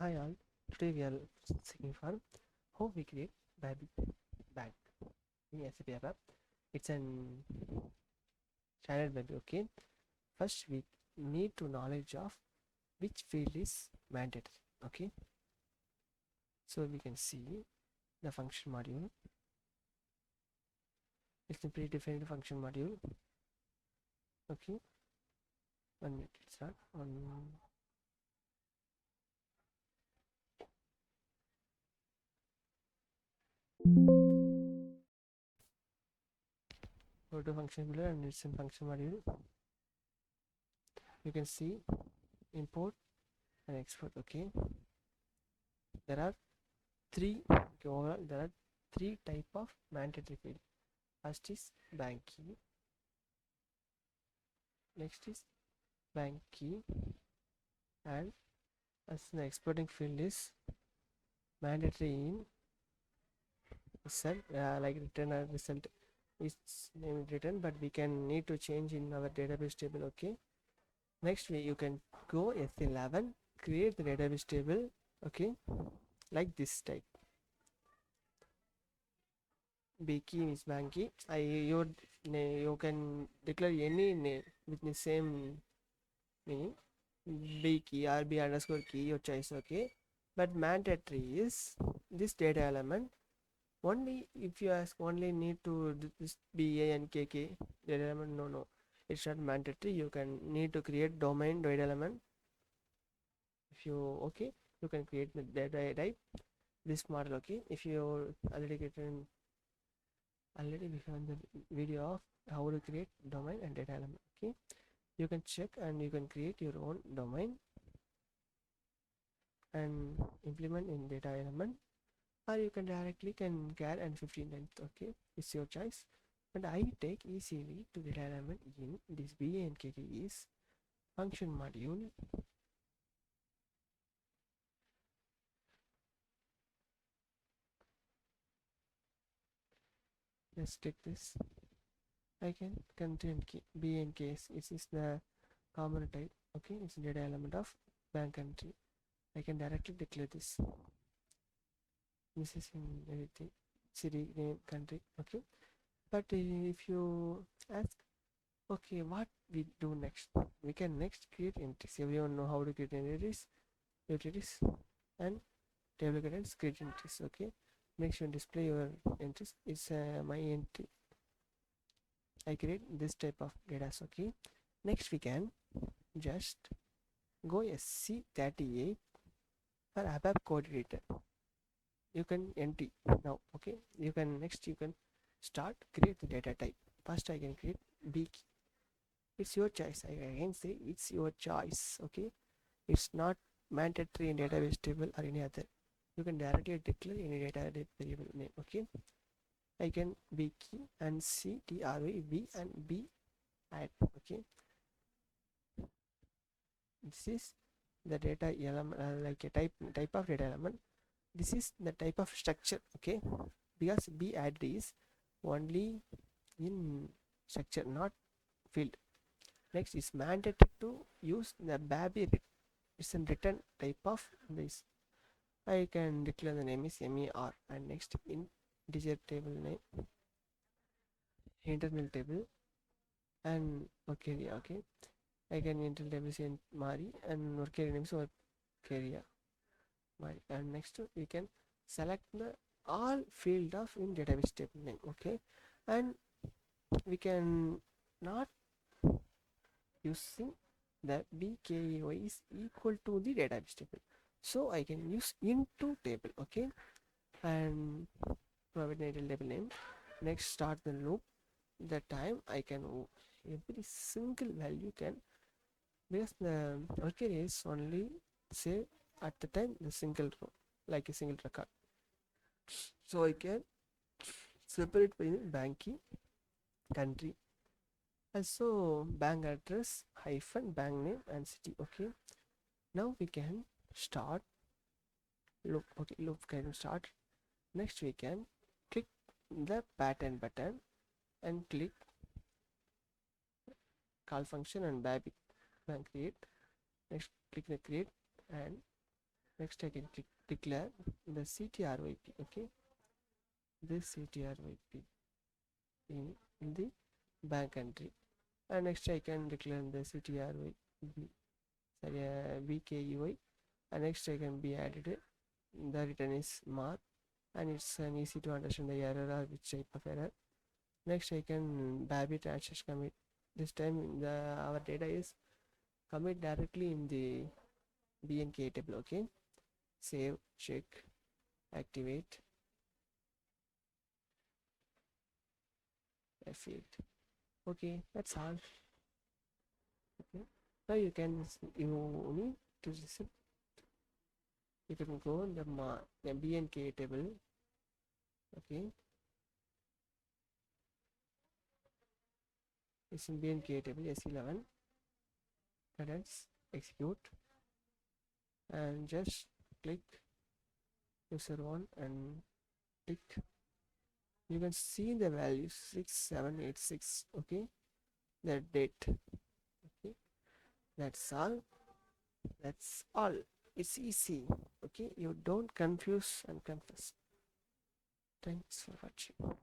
Hi all, today we are seeing for how we create BAPI bank in SAP ABAP. It's an standard BAPI, okay. First we need to knowledge of which field is mandatory, okay. So we can see the function module. It's a predefined function module, okay. 1 minute, let's start on. Go to function builder and it's in function module. You can see import and export, okay. There are three, okay, overall there are three type of mandatory field. First is bank key, next is bank key, and as the exporting field is mandatory in result, like return or result is named return, but we can need to change in our database table, okay. Next way you can go S11, create the database table, okay, like this type. B key is bank key. You can declare any name with the same meaning. B key or B underscore key, your choice, okay. But mandatory is this data element. Only if you ask, only need to this B A N K K data element. No, it's not mandatory. You can need to create domain data element. If you okay, you can create the data type this model, okay. If you already created, already we found the video of how to create domain and data element, okay. You can check and you can create your own domain and implement in data element, or you can directly can care and 15 length, okay. It's your choice, and I take easily to data element in this BANKK is function module. Just take this. I can contain key BN case. It is the common type, okay. It's data element of bank country. I can directly declare this. This is in everything, city name country, okay. But if you ask, okay, what we do next, we can next create entries. Everyone know how to create entries, utilities and table contents, create entries, okay. Make sure display your entries. It's my entry. I create this type of data, okay. Next we can just go SC38 for ABAP code editor. You can enter now, okay. You can next you can start create the data type. First I can create B key. It's your choice. I again say it's your choice, okay. It's not mandatory in database table or any other. You can directly declare any data variable name, okay. I can B key and C T R V B and B add, okay. This is the data element, like a type of data element. This is the type of structure, okay, because B add is only in structure, not field. Next is mandatory to use the BAPI. It's a written type of this. I can declare the name is MER, and next in integer table name, internal table, and work area, okay. I can internal table say Mari and work area name is work area Mari, and next we can select the all field of in database table name, okay. And we can not using the BKY is equal to the database table, so I can use into table, okay. And provide the table name. Next start the loop. The time I can every single value can, because the worker is only say at the time the single row, like a single record, so I can separate by bank key, country, also bank address hyphen bank name and city, okay. Now we can start loop, okay. Loop can start. Next we can click the pattern button and click call function and BAPI and create. Next click the create and Next I can click declare the CTRYP. Okay, this CTRYP in the bank entry, and next I can declare the CTRYP, sorry, BKUI, and next I can be added. The return is mark, and it's an easy to understand the error or which type of error. Next I can BAPI transaction commit. This time our data is commit directly in the BNK table. Okay, save, check, activate, F8. Okay, that's all. Okay, now you can, you need to reset. You can go in the BNK table. Okay, it's in BNK table S11. Let's execute and just click user one and click. You can see the value 6786. Okay, the date. Okay, that's all. That's all. It's easy. Okay, you don't confuse and confess. Thanks for watching.